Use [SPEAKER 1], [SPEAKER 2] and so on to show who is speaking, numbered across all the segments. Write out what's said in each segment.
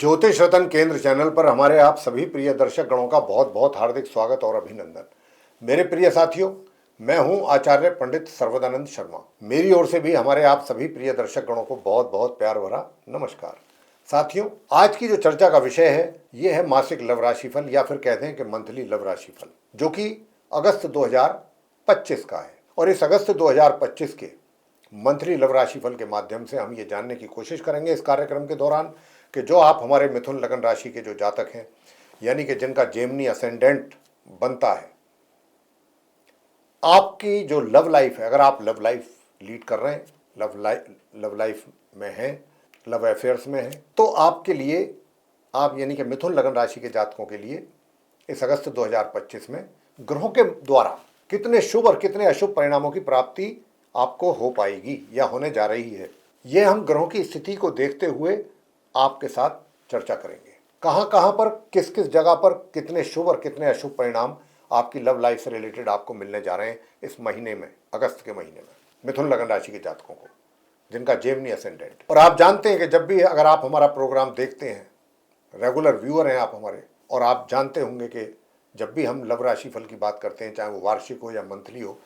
[SPEAKER 1] ज्योतिष रतन केंद्र चैनल पर हमारे आप सभी प्रिय दर्शक गणों का बहुत बहुत हार्दिक स्वागत और अभिनंदन। मेरे प्रिय साथियों, मैं हूं आचार्य पंडित सर्वदानंद शर्मा। मेरी ओर से भी हमारे आप सभी प्रिय दर्शक गणों को बहुत बहुत प्यार भरा नमस्कार। साथियों, आज की जो चर्चा का विषय है ये है मासिक लव राशिफल या फिर कहते हैं कि मंथली लव राशिफल, जो कि अगस्त 2025 का है। और इस अगस्त 2025 के मंथली लव राशिफल के माध्यम से हम ये जानने की कोशिश करेंगे इस कार्यक्रम के दौरान कि जो आप हमारे मिथुन लगन राशि के जो जातक हैं, यानी कि जिनका जेमिनी असेंडेंट बनता है, आपकी जो लव लाइफ है, अगर आप लव लाइफ लीड कर रहे हैं, लव लाइफ में हैं, लव अफेयर्स में हैं, तो आपके लिए, आप यानी कि मिथुन लगन राशि के जातकों के लिए इस अगस्त 2025 में ग्रहों के द्वारा कितने शुभ और कितने अशुभ परिणामों की प्राप्ति आपको हो पाएगी या होने जा रही है, ये हम ग्रहों की स्थिति को देखते हुए आपके साथ चर्चा करेंगे। कहां कहां पर, किस किस जगह पर कितने शुभ और कितने अशुभ परिणाम आपकी लव लाइफ से रिलेटेड आपको मिलने जा रहे हैं इस महीने में, अगस्त के महीने में, मिथुन लगन राशि के जातकों को जिनका जेमिनी असेंडेंट। और आप जानते हैं कि जब भी अगर आप हमारा प्रोग्राम देखते हैं, रेगुलर व्यूअर हैं आप हमारे, और आप जानते होंगे कि जब भी हम लव राशिफल की बात करते हैं, चाहे वो वार्षिक हो या मंथली हो,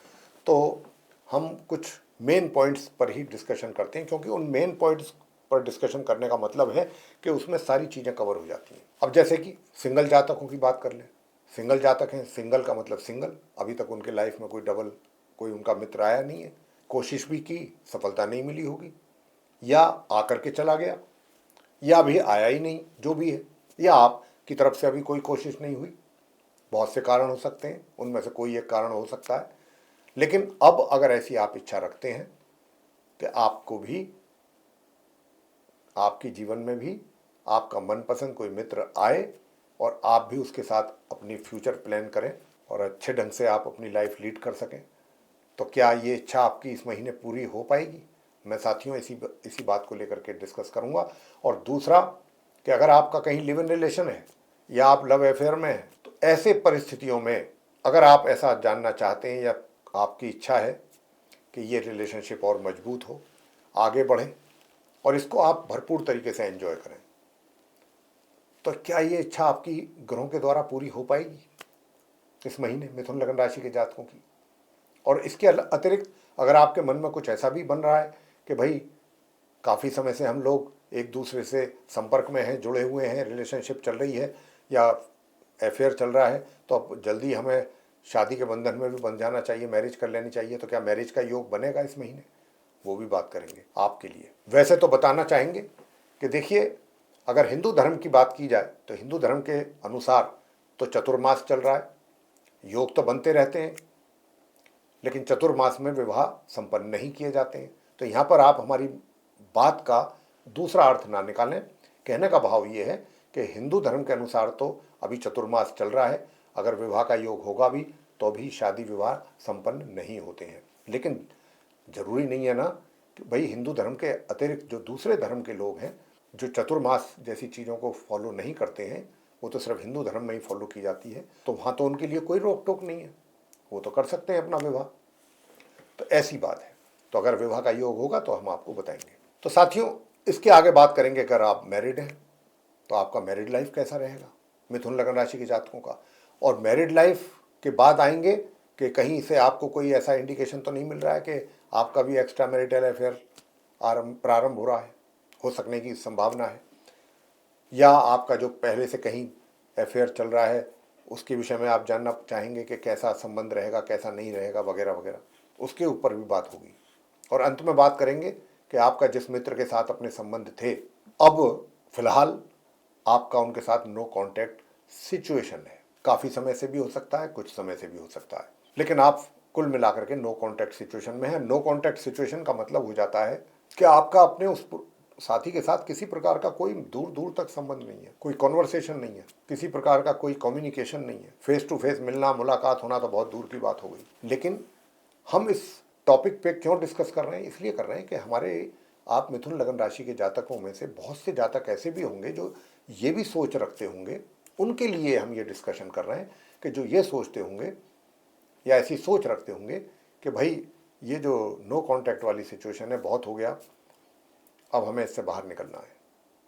[SPEAKER 1] तो हम कुछ मेन पॉइंट्स पर ही डिस्कशन करते हैं, क्योंकि उन मेन पॉइंट्स पर डिस्कशन करने का मतलब है कि उसमें सारी चीज़ें कवर हो जाती हैं। अब जैसे कि सिंगल जातकों की बात कर लें, सिंगल जातक हैं, सिंगल का मतलब सिंगल, अभी तक उनके लाइफ में कोई डबल, कोई उनका मित्र आया नहीं है, कोशिश भी की, सफलता नहीं मिली होगी, या आकर के चला गया, या अभी आया ही नहीं, जो भी है, या आपकी तरफ से अभी कोई कोशिश नहीं हुई। बहुत से कारण हो सकते हैं, उनमें से कोई एक कारण हो सकता है। लेकिन अब अगर ऐसी आप इच्छा रखते हैं कि आपको भी, आपके जीवन में भी आपका मनपसंद कोई मित्र आए और आप भी उसके साथ अपनी फ्यूचर प्लान करें और अच्छे ढंग से आप अपनी लाइफ लीड कर सकें, तो क्या ये इच्छा आपकी इस महीने पूरी हो पाएगी? मैं साथियों इसी बात को लेकर के डिस्कस करूंगा। और दूसरा कि अगर आपका कहीं लिव इन रिलेशन है या आप लव अफेयर में हैं, तो ऐसे परिस्थितियों में अगर आप ऐसा जानना चाहते हैं या आपकी इच्छा है कि ये रिलेशनशिप और मजबूत हो, आगे बढ़े और इसको आप भरपूर तरीके से एंजॉय करें, तो क्या ये इच्छा आपकी ग्रहों के द्वारा पूरी हो पाएगी इस महीने मिथुन लगन राशि के जातकों की? और इसके अतिरिक्त अगर आपके मन में कुछ ऐसा भी बन रहा है कि भाई काफ़ी समय से हम लोग एक दूसरे से संपर्क में हैं, जुड़े हुए हैं, रिलेशनशिप चल रही है या अफेयर चल रहा है, तो अब जल्दी हमें शादी के बंधन में भी बंध जाना चाहिए, मैरिज कर लेनी चाहिए, तो क्या मैरिज का योग बनेगा इस महीने? वो भी बात करेंगे आपके लिए। वैसे तो बताना चाहेंगे कि देखिए, अगर हिंदू धर्म की बात की जाए तो हिंदू धर्म के अनुसार तो चतुर्मास चल रहा है, योग तो बनते रहते हैं, लेकिन चतुर्मास में विवाह संपन्न नहीं किए जाते हैं। तो यहाँ पर आप हमारी बात का दूसरा अर्थ ना निकालें। कहने का भाव ये है कि हिंदू धर्म के अनुसार तो अभी चतुर्मास चल रहा है, अगर विवाह का योग होगा भी तो भी शादी विवाह संपन्न नहीं होते हैं। लेकिन जरूरी नहीं है ना कि भाई हिंदू धर्म के अतिरिक्त जो दूसरे धर्म के लोग हैं, जो चतुर्मास जैसी चीज़ों को फॉलो नहीं करते हैं, वो तो सिर्फ हिंदू धर्म में ही फॉलो की जाती है, तो वहाँ तो उनके लिए कोई रोक टोक नहीं है, वो तो कर सकते हैं अपना विवाह। तो ऐसी बात है, तो अगर विवाह का योग होगा तो हम आपको बताएंगे। तो साथियों, इसके आगे बात करेंगे, अगर आप मैरिड हैं तो आपका मैरिड लाइफ कैसा रहेगा मिथुन लगन राशि के जातकों का। और मैरिड लाइफ के बाद आएंगे कि कहीं से आपको कोई ऐसा इंडिकेशन तो नहीं मिल रहा है कि आपका भी एक्स्ट्रा मैरिटल अफेयर प्रारंभ हो रहा है, हो सकने की संभावना है, या आपका जो पहले से कहीं अफेयर चल रहा है उसके विषय में आप जानना चाहेंगे कि कैसा संबंध रहेगा, कैसा नहीं रहेगा, वगैरह वगैरह, उसके ऊपर भी बात होगी। और अंत में बात करेंगे कि आपका जिस मित्र के साथ अपने संबंध थे, अब फिलहाल आपका उनके साथ नो कॉन्टैक्ट सिचुएशन है। काफ़ी समय से भी हो सकता है, कुछ समय से भी हो सकता है, लेकिन आप कुल मिलाकर के नो कॉन्टैक्ट सिचुएशन में है। नो कॉन्टैक्ट सिचुएशन का मतलब हो जाता है कि आपका अपने उस साथी के साथ किसी प्रकार का कोई दूर दूर तक संबंध नहीं है, कोई कॉन्वर्सेशन नहीं है, किसी प्रकार का कोई कम्युनिकेशन नहीं है। फेस टू फेस मिलना, मुलाकात होना तो बहुत दूर की बात हो गई। लेकिन हम इस टॉपिक पे क्यों डिस्कस कर रहे हैं? इसलिए कर रहे हैं कि हमारे, आप मिथुन लगन राशि के जातकों में से बहुत से जातक ऐसे भी होंगे जो ये भी सोच रखते होंगे, उनके लिए हम ये डिस्कशन कर रहे हैं कि जो ये सोचते होंगे या ऐसी सोच रखते होंगे कि भाई ये जो नो कॉन्टैक्ट वाली सिचुएशन है, बहुत हो गया, अब हमें इससे बाहर निकलना है,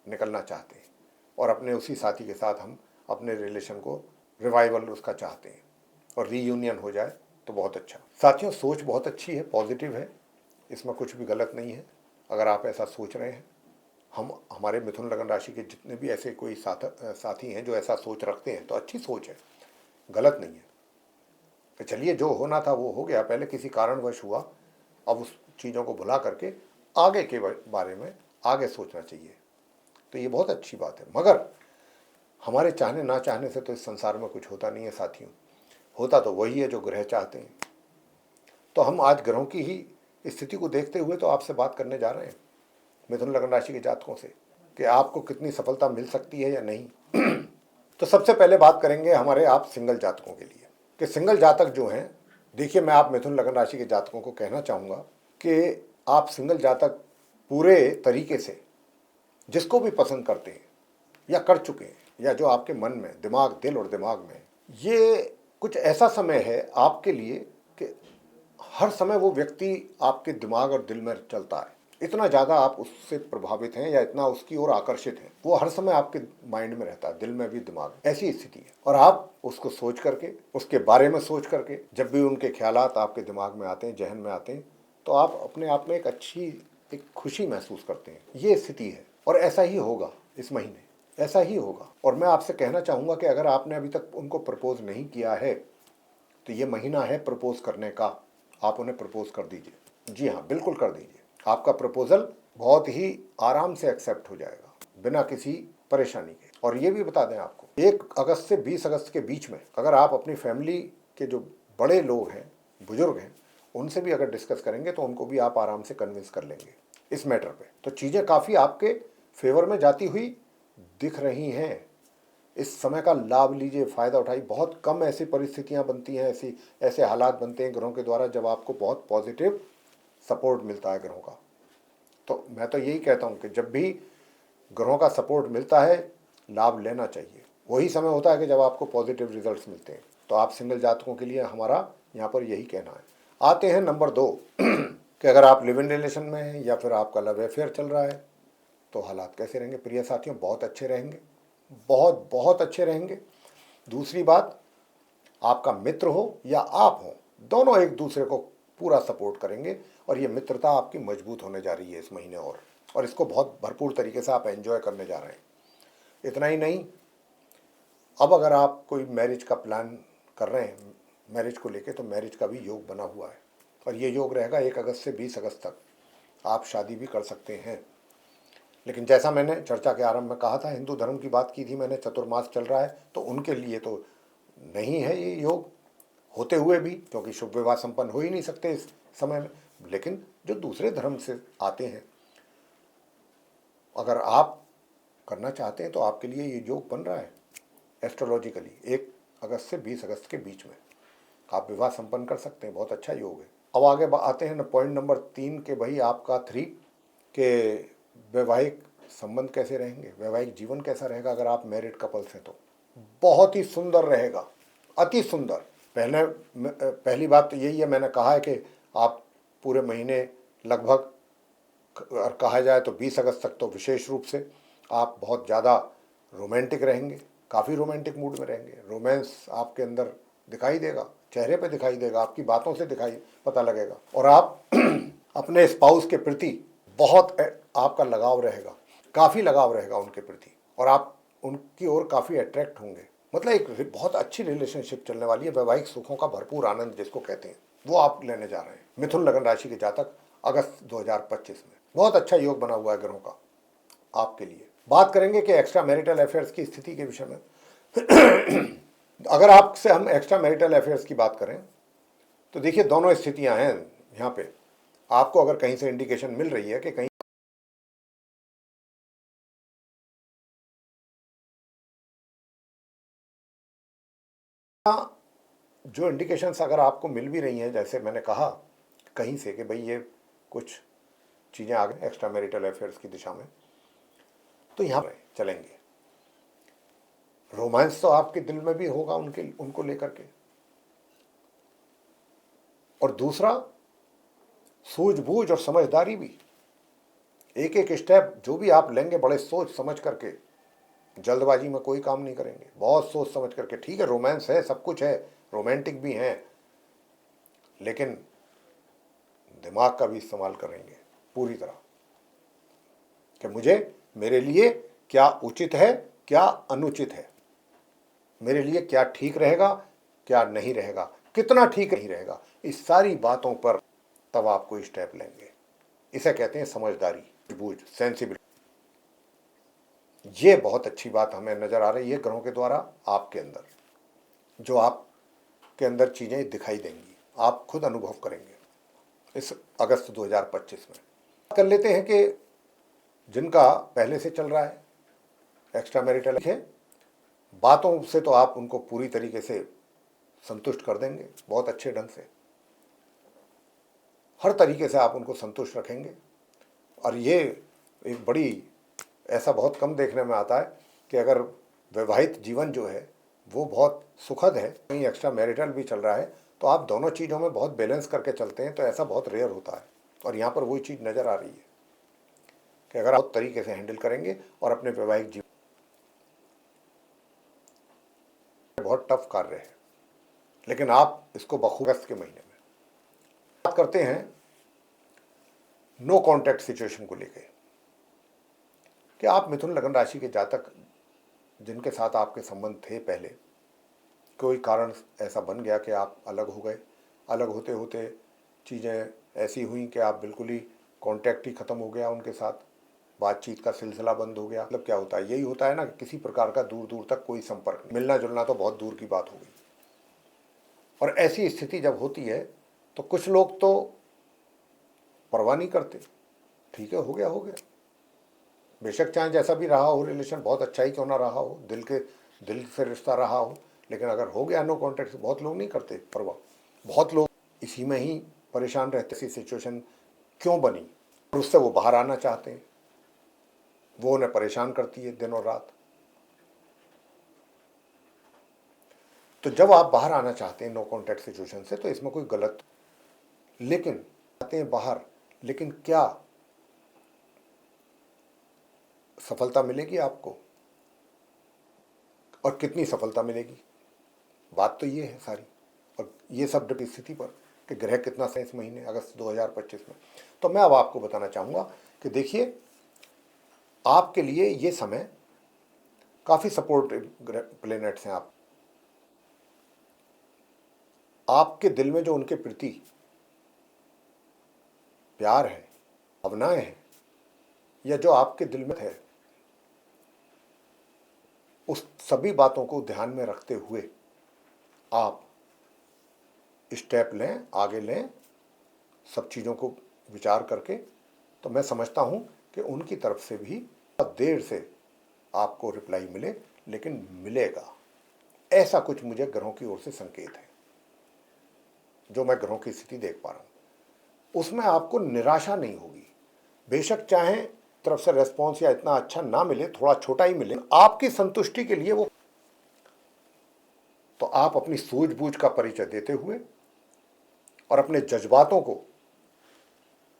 [SPEAKER 1] निकलना चाहते हैं, और अपने उसी साथी के साथ हम अपने रिलेशन को रिवाइवल उसका चाहते हैं और रीयूनियन हो जाए तो बहुत अच्छा। साथियों, सोच बहुत अच्छी है, पॉजिटिव है, इसमें कुछ भी गलत नहीं है। अगर आप ऐसा सोच रहे हैं, हम हमारे मिथुन लगन राशि के जितने भी ऐसे कोई साथी हैं जो ऐसा सोच रखते हैं तो अच्छी सोच है, गलत नहीं है। तो चलिए, जो होना था वो हो गया, पहले किसी कारणवश हुआ, अब उस चीज़ों को भुला करके आगे के बारे में आगे सोचना चाहिए। तो ये बहुत अच्छी बात है। मगर हमारे चाहने ना चाहने से तो इस संसार में कुछ होता नहीं है साथियों। होता तो वही है जो ग्रह चाहते हैं। तो हम आज ग्रहों की ही स्थिति को देखते हुए तो आपसे बात करने जा रहे हैं मिथुन लगन राशि के जातकों से कि आपको कितनी सफलता मिल सकती है या नहीं। तो सबसे पहले बात करेंगे हमारे आप सिंगल जातकों के लिए कि सिंगल जातक जो हैं, देखिए मैं आप मिथुन लगन राशि के जातकों को कहना चाहूँगा कि आप सिंगल जातक पूरे तरीके से जिसको भी पसंद करते हैं या कर चुके हैं, या जो आपके मन में, दिमाग, दिल और दिमाग में, ये कुछ ऐसा समय है आपके लिए कि हर समय वो व्यक्ति आपके दिमाग और दिल में चलता है। इतना ज़्यादा आप उससे प्रभावित हैं या इतना उसकी ओर आकर्षित हैं, वो हर समय आपके माइंड में रहता है, दिल में भी, दिमाग में, ऐसी स्थिति है। और आप उसको सोच करके, उसके बारे में सोच करके, जब भी उनके ख्यालात आपके दिमाग में आते हैं, जहन में आते हैं, तो आप अपने आप में एक खुशी महसूस करते हैं। ये स्थिति है और ऐसा ही होगा इस महीने, ऐसा ही होगा। और मैं आपसे कहना चाहूँगा कि अगर आपने अभी तक उनको प्रपोज नहीं किया है तो ये महीना है प्रपोज करने का, आप उन्हें प्रपोज कर दीजिए। जी हाँ, बिल्कुल कर दीजिए। आपका प्रपोजल बहुत ही आराम से एक्सेप्ट हो जाएगा, बिना किसी परेशानी के। और ये भी बता दें आपको, 1 अगस्त से 20 अगस्त के बीच में अगर आप अपनी फैमिली के जो बड़े लोग हैं, बुजुर्ग हैं, उनसे भी अगर डिस्कस करेंगे तो उनको भी आप आराम से कन्विंस कर लेंगे इस मैटर पे। तो चीज़ें काफ़ी आपके फेवर में जाती हुई दिख रही हैं। इस समय का लाभ लीजिए, फ़ायदा उठाइए। बहुत कम ऐसी परिस्थितियां बनती हैं, ऐसे हालात बनते हैं ग्रहों के द्वारा जब आपको बहुत पॉजिटिव सपोर्ट मिलता है ग्रहों का। तो मैं तो यही कहता हूं कि जब भी ग्रहों का सपोर्ट मिलता है, लाभ लेना चाहिए। वही समय होता है कि जब आपको पॉजिटिव रिजल्ट्स मिलते हैं। तो आप सिंगल जातकों के लिए हमारा यहाँ पर यही कहना है। आते हैं नंबर 2 कि अगर आप लिव इन रिलेशन में हैं या फिर आपका लव अफेयर चल रहा है तो हालात कैसे रहेंगे। प्रिय साथियों, बहुत अच्छे रहेंगे, बहुत बहुत अच्छे रहेंगे। दूसरी बात, आपका मित्र हो या आप हो, दोनों एक दूसरे को पूरा सपोर्ट करेंगे और ये मित्रता आपकी मजबूत होने जा रही है इस महीने। और इसको बहुत भरपूर तरीके से आप एंजॉय करने जा रहे हैं। इतना ही नहीं, अब अगर आप कोई मैरिज का प्लान कर रहे हैं, मैरिज को लेके, तो मैरिज का भी योग बना हुआ है और ये योग रहेगा 1 अगस्त से 20 अगस्त तक। आप शादी भी कर सकते हैं। लेकिन जैसा मैंने चर्चा के आरंभ में कहा था, हिंदू धर्म की बात की थी मैंने, चतुर्मास चल रहा है तो उनके लिए तो नहीं है ये योग होते हुए भी, क्योंकि शुभ विवाह संपन्न हो ही नहीं सकते इस समय में। लेकिन जो दूसरे धर्म से आते हैं, अगर आप करना चाहते हैं तो आपके लिए ये योग बन रहा है एस्ट्रोलॉजिकली। 1 अगस्त से 20 अगस्त के बीच में आप विवाह संपन्न कर सकते हैं। बहुत अच्छा योग है। अब आगे आते हैं पॉइंट नंबर 3 के भाई आपका 3 के वैवाहिक संबंध कैसे रहेंगे, वैवाहिक जीवन कैसा रहेगा अगर आप मैरिड कपल्स हैं तो। बहुत ही सुंदर रहेगा, अति सुंदर। पहली बात तो यही है, मैंने कहा है कि आप पूरे महीने लगभग, और कहा जाए तो 20 अगस्त तक तो विशेष रूप से आप बहुत ज़्यादा रोमांटिक रहेंगे, काफ़ी रोमांटिक मूड में रहेंगे। रोमांस आपके अंदर दिखाई देगा, चेहरे पे दिखाई देगा, आपकी बातों से पता लगेगा। और आप अपने स्पाउस के प्रति बहुत आपका लगाव रहेगा, काफ़ी लगाव रहेगा उनके प्रति, और आप उनकी ओर काफ़ी अट्रैक्ट होंगे। मतलब एक बहुत अच्छी रिलेशनशिप चलने वाली है। वैवाहिक सुखों का भरपूर आनंद जिसको कहते हैं, वो आप लेने जा रहे हैं मिथुन लगन राशि के जातक अगस्त 2025 में। बहुत अच्छा योग बना हुआ है ग्रहों का आपके लिए। बात करेंगे कि एक्स्ट्रा मैरिटल अफेयर्स की स्थिति के विषय में। अगर आपसे हम एक्स्ट्रा मैरिटल अफेयर्स की बात करें तो देखिए, दोनों स्थितियां हैं यहाँ पे। आपको अगर कहीं से इंडिकेशन मिल रही है कि कहीं जो इंडिकेशंस अगर आपको मिल भी रही हैं, जैसे मैंने कहा कहीं से कि भाई ये कुछ चीज़ें आ गई एक्स्ट्रा मैरिटल अफेयर्स की दिशा में, तो यहाँ पर चलेंगे। रोमांस तो आपके दिल में भी होगा उनको लेकर के। और दूसरा, सूझबूझ और समझदारी भी। एक एक स्टेप जो भी आप लेंगे बड़े सोच समझ करके जल्दबाजी में कोई काम नहीं करेंगे, बहुत सोच समझ करके। ठीक है, रोमांस है, सब कुछ है, रोमांटिक भी हैं, लेकिन दिमाग का भी इस्तेमाल करेंगे पूरी तरह कि मुझे, मेरे लिए क्या उचित है, क्या अनुचित है, मेरे लिए क्या ठीक रहेगा, क्या नहीं रहेगा, कितना ठीक नहीं रहेगा, इस सारी बातों पर तब आप कोई स्टेप लेंगे। इसे कहते हैं समझदारी, बूझ, सेंसिबिलिटी। ये बहुत अच्छी बात हमें नजर आ रही है ग्रहों के द्वारा आपके अंदर, जो आपके अंदर चीजें दिखाई देंगी, आप खुद अनुभव करेंगे इस अगस्त 2025 में। कर लेते हैं कि जिनका पहले से चल रहा है एक्स्ट्रा मैरिटल है, बातों से तो आप उनको पूरी तरीके से संतुष्ट कर देंगे, बहुत अच्छे ढंग से, हर तरीके से आप उनको संतुष्ट रखेंगे। और ये एक बड़ी, ऐसा बहुत कम देखने में आता है कि अगर वैवाहिक जीवन जो है वो बहुत सुखद है, कहीं एक्स्ट्रा मैरिटल भी चल रहा है, तो आप दोनों चीज़ों में बहुत बैलेंस करके चलते हैं, तो ऐसा बहुत रेयर होता है। और यहाँ पर वही चीज़ नज़र आ रही है कि अगर आप तरीके से हैंडल करेंगे और अपने वैवाहिक जीवन, बहुत टफ कार्य है, लेकिन आप इसको बखूबी अगस्त के महीने में बात करते हैं नो कॉन्टैक्ट सिचुएशन को लेकर कि आप मिथुन लगन राशि के जातक जिनके साथ आपके संबंध थे पहले, कोई कारण ऐसा बन गया कि आप अलग हो गए, अलग होते होते चीज़ें ऐसी हुई कि आप बिल्कुल ही कांटेक्ट ही ख़त्म हो गया उनके साथ, बातचीत का सिलसिला बंद हो गया। मतलब क्या होता है, यही होता है ना, किसी प्रकार का दूर दूर तक कोई संपर्क नहीं, मिलना जुलना तो बहुत दूर की बात हो गई। और ऐसी स्थिति जब होती है तो कुछ लोग तो परवाह नहीं करते, ठीक है, हो गया हो गया, बेशक चाहे जैसा भी रहा हो रिलेशन, बहुत अच्छा ही क्यों ना रहा हो, दिल से रिश्ता रहा हो, लेकिन अगर हो गया नो कॉन्टैक्ट, बहुत लोग नहीं करते परवाह, बहुत लोग इसी में ही परेशान रहते। ऐसी सिचुएशन क्यों बनी और उससे वो बाहर आना चाहते हैं, वो उन्हें परेशान करती है दिन और रात। तो जब आप बाहर आना चाहते हैं नो कॉन्टैक्ट सिचुएशन से, तो इसमें कोई गलत, लेकिन आते हैं बाहर, लेकिन क्या सफलता मिलेगी आपको और कितनी सफलता मिलेगी, बात तो ये है सारी। और ये सब की स्थिति पर कि ग्रह कितना सही इस महीने अगस्त 2025 में, तो मैं अब आपको बताना चाहूँगा कि देखिए, आपके लिए ये समय काफ़ी सपोर्टिव प्लेनेट्स हैं। आपके दिल में जो उनके प्रति प्यार है, भावनाएं हैं, या जो आपके दिल में है, उस सभी बातों को ध्यान में रखते हुए आप स्टेप लें, आगे लें, सब चीज़ों को विचार करके। तो मैं समझता हूँ कि उनकी तरफ से भी बहुत देर से आपको रिप्लाई मिले, लेकिन मिलेगा, ऐसा कुछ मुझे ग्रहों की ओर से संकेत है, जो मैं ग्रहों की स्थिति देख पा रहा हूँ। उसमें आपको निराशा नहीं होगी, बेशक चाहे तरफ से रेस्पॉन्स या इतना अच्छा ना मिले, थोड़ा छोटा ही मिले, आपकी संतुष्टि के लिए वो, तो आप अपनी सूझबूझ का परिचय देते हुए और अपने जज्बातों को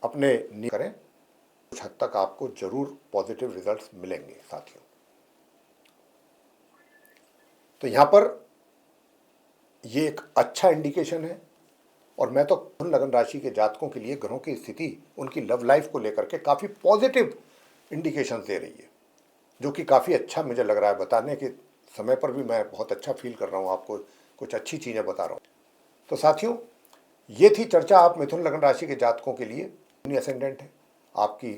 [SPEAKER 1] अपने करें, कुछ हद तक आपको जरूर पॉजिटिव रिजल्ट्स मिलेंगे साथियों। तो यहां पर ये एक अच्छा इंडिकेशन है। और मैं तो लगन राशि के जातकों के लिए ग्रहों की स्थिति उनकी लव लाइफ को लेकर के काफ़ी पॉजिटिव इंडिकेशन दे रही है, जो कि काफ़ी अच्छा मुझे लग रहा है। बताने के समय पर भी मैं बहुत अच्छा फील कर रहा हूँ, आपको कुछ अच्छी चीज़ें बता रहा हूँ। तो साथियों, ये थी चर्चा आप मिथुन लगन राशि के जातकों के लिए असेंडेंट है आपकी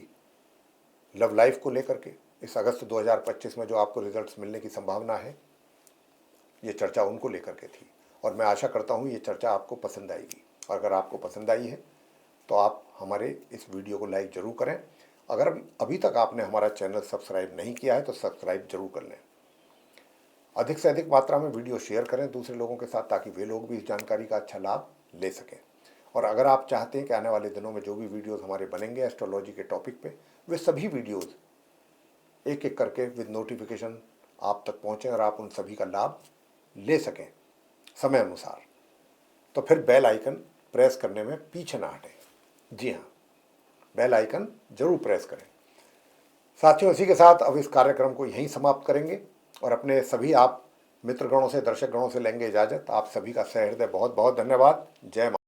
[SPEAKER 1] लव लाइफ को लेकर के इस अगस्त 2025 में जो आपको रिजल्ट्स मिलने की संभावना है, ये चर्चा उनको लेकर के थी। और मैं आशा करता हूँ ये चर्चा आपको पसंद आएगी। और अगर आपको पसंद आई है तो आप हमारे इस वीडियो को लाइक ज़रूर करें। अगर अभी तक आपने हमारा चैनल सब्सक्राइब नहीं किया है तो सब्सक्राइब जरूर कर लें। अधिक से अधिक मात्रा में वीडियो शेयर करें दूसरे लोगों के साथ, ताकि वे लोग भी इस जानकारी का अच्छा लाभ ले सकें। और अगर आप चाहते हैं कि आने वाले दिनों में जो भी वीडियोस हमारे बनेंगे एस्ट्रोलॉजी के टॉपिक पे, वे सभी वीडियोस एक एक करके विद नोटिफिकेशन आप तक पहुँचें और आप उन सभी का लाभ ले सकें समय अनुसार, तो फिर बेल आइकन प्रेस करने में पीछे ना हटें। जी हाँ, बेल आइकन जरूर प्रेस करें। साथियों, इसी के साथ अब इस कार्यक्रम को यहीं समाप्त करेंगे और अपने सभी आप मित्रगणों से, दर्शकगणों से लेंगे इजाज़त। आप सभी का सहृदय बहुत बहुत धन्यवाद। जय माता।